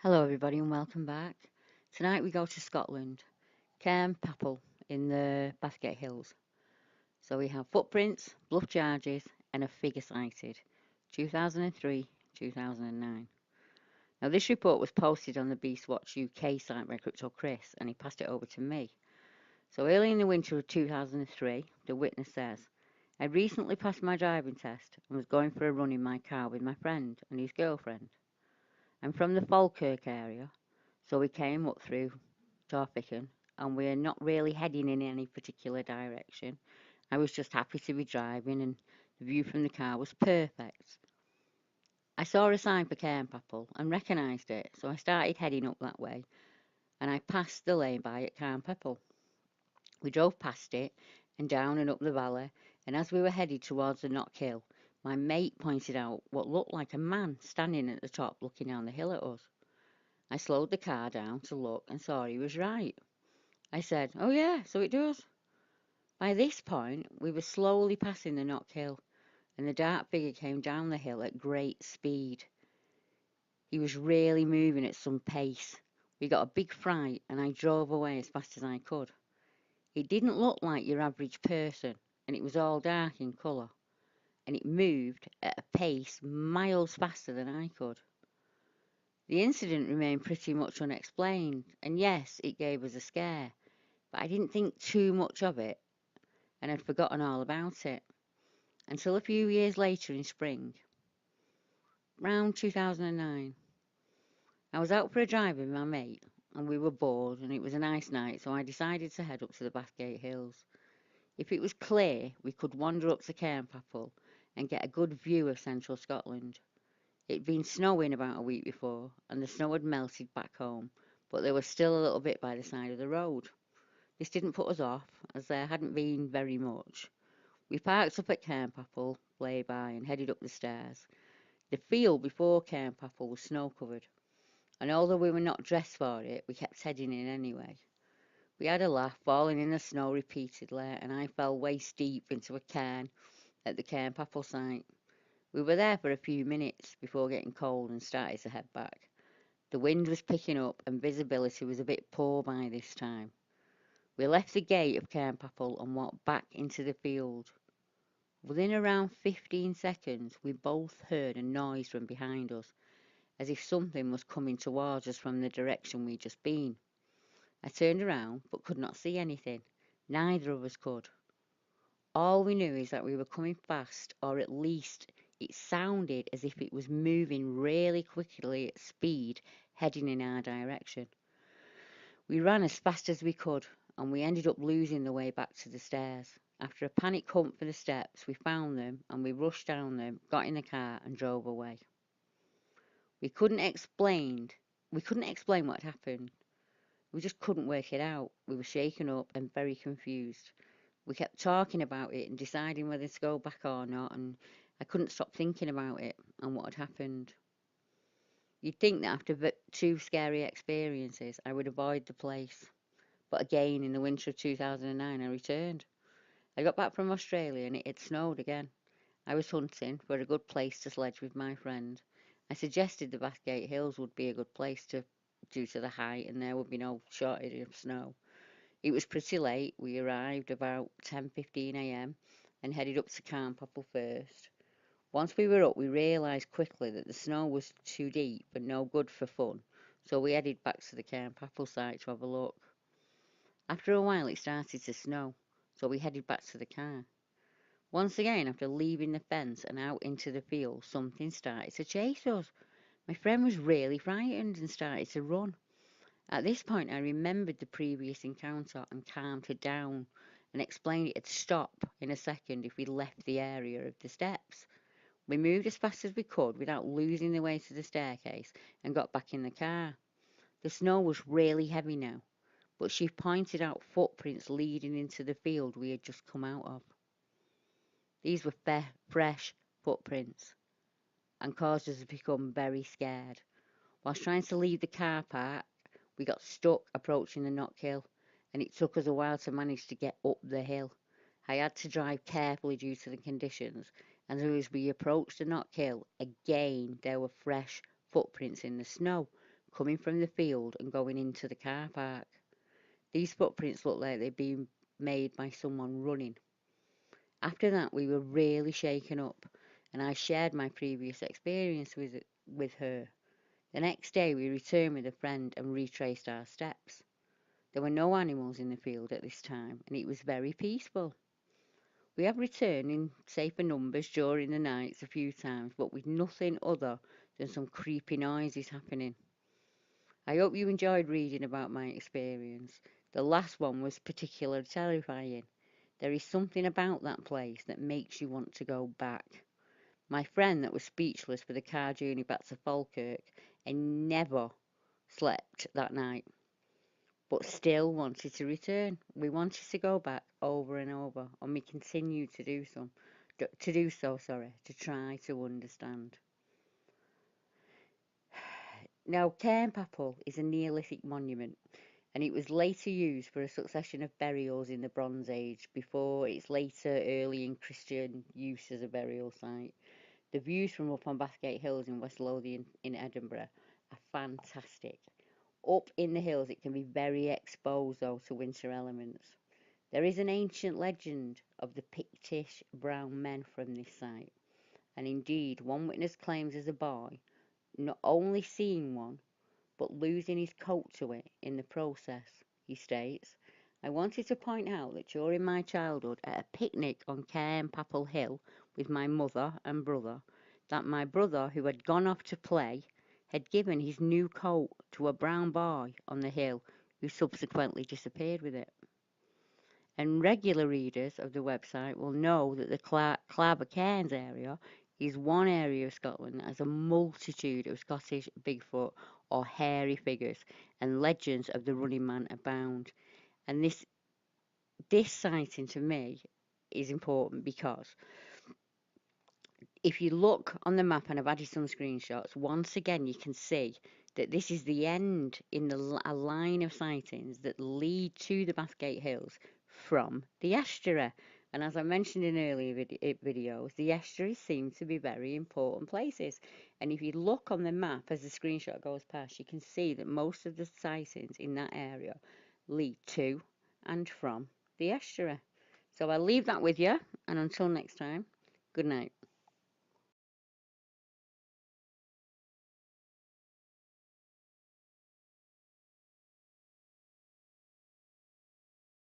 Hello, everybody, and welcome back. Tonight we go to Scotland, Cairnpapple in the Bathgate Hills. So we have footprints, bluff charges, and a figure sighted, 2003 2009. Now, this report was posted on the Beast Watch UK site by Crypto Chris, and he passed it over to me. So early in the winter of 2003, the witness says, I recently passed my driving test and was going for a run in my car with my friend and his girlfriend. I'm from the Falkirk area, so we came up through Torficon, and we're not really heading in any particular direction. I was just happy to be driving, and the view from the car was perfect. I saw a sign for Cairnpapple and recognised it, so I started heading up that way, and I passed the lay-by at Cairnpapple. We drove past it and down and up the valley, and as we were headed towards the Knockhill, my mate pointed out what looked like a man standing at the top looking down the hill at us. I slowed the car down to look and saw he was right. I said, "Oh yeah, so it does." By this point, we were slowly passing the Knockhill, and the dark figure came down the hill at great speed. He was really moving at some pace. We got a big fright, and I drove away as fast as I could. It didn't look like your average person, and it was all dark in colour, and it moved at a pace miles faster than I could. The incident remained pretty much unexplained, and yes, it gave us a scare, but I didn't think too much of it, and had forgotten all about it, until a few years later in spring, round 2009. I was out for a drive with my mate, and we were bored, and it was a nice night, so I decided to head up to the Bathgate Hills. If it was clear, we could wander up to Cairnpapple and get a good view of central Scotland. It'd been snowing about a week before, and the snow had melted back home, but there was still a little bit by the side of the road. This didn't put us off, as there hadn't been very much. We parked up at Cairnpapple, lay-by, and headed up the stairs. The field before Cairnpapple was snow-covered, and although we were not dressed for it, we kept heading in anyway. We had a laugh, falling in the snow repeatedly, and I fell waist deep into a cairn at the Cairnpapple site. We were there for a few minutes before getting cold and started to head back. The wind was picking up, and visibility was a bit poor by this time. We left the gate of Cairnpapple and walked back into the field. Within around 15 seconds, we both heard a noise from behind us, as if something was coming towards us from the direction we'd just been. I turned around, but could not see anything. Neither of us could. All we knew is that we were coming fast, or at least it sounded as if it was moving really quickly at speed, heading in our direction. We ran as fast as we could, and we ended up losing the way back to the stairs. After a panic hunt for the steps, we found them, and we rushed down them, got in the car, and drove away. We couldn't explain we couldn't explain what had happened. We just couldn't work it out. We were shaken up and very confused. We kept talking about it and deciding whether to go back or not, and I couldn't stop thinking about it and what had happened. You'd think that after two scary experiences, I would avoid the place. But again, in the winter of 2009, I returned. I got back from Australia and it had snowed again. I was hunting for a good place to sledge with my friend. I suggested the Bathgate Hills would be a good place due to the height, and there would be no shortage of snow. It was pretty late. We arrived about 10:15 a.m. and headed up to Cairnpapple first. Once we were up, we realised quickly that the snow was too deep and no good for fun, so we headed back to the Cairnpapple site to have a look. After a while, it started to snow, so we headed back to the car. Once again, after leaving the fence and out into the field, something started to chase us. My friend was really frightened and started to run. At this point, I remembered the previous encounter and calmed her down and explained it'd stop in a second if we left the area of the steps. We moved as fast as we could without losing the way to the staircase and got back in the car. The snow was really heavy now, but she pointed out footprints leading into the field we had just come out of. These were fresh footprints and caused us to become very scared. Whilst trying to leave the car park, we got stuck approaching the Knockhill, and it took us a while to manage to get up the hill. I had to drive carefully due to the conditions, and as we approached the Knockhill, again there were fresh footprints in the snow, coming from the field and going into the car park. These footprints looked like they'd been made by someone running. After that, we were really shaken up, and I shared my previous experience with her. The next day, we returned with a friend and retraced our steps. There were no animals in the field at this time, and it was very peaceful. We have returned in safer numbers during the nights a few times, but with nothing other than some creepy noises happening. I hope you enjoyed reading about my experience. The last one was particularly terrifying. There is something about that place that makes you want to go back. My friend that was speechless for the car journey back to Falkirk and never slept that night, but still wanted to return. We wanted to go back over and over, and we continue to do so. To try to understand. Now, Cairnpapple is a Neolithic monument, and it was later used for a succession of burials in the Bronze Age before its later early in Christian use as a burial site. The views from up on Bathgate Hills in West Lothian in Edinburgh are fantastic. Up in the hills, it can be very exposed though to winter elements. There is an ancient legend of the Pictish brown men from this site, and indeed, one witness claims as a boy not only seeing one, but losing his coat to it in the process. He states, I wanted to point out that during my childhood at a picnic on Cairnpapple Hill with my mother and brother, that my brother, who had gone off to play, had given his new coat to a brown boy on the hill who subsequently disappeared with it. And regular readers of the website will know that the Clabber Cairns area is one area of Scotland that has a multitude of Scottish Bigfoot or hairy figures, and legends of the running man abound. And this sighting to me is important because if you look on the map, and I've added some screenshots, once again you can see that this is the end in a line of sightings that lead to the Bathgate Hills from the estuary. And as I mentioned in earlier videos, the estuaries seem to be very important places. And if you look on the map as the screenshot goes past, you can see that most of the sightings in that area lead to and from the estuary. So I'll leave that with you, and until next time, good night.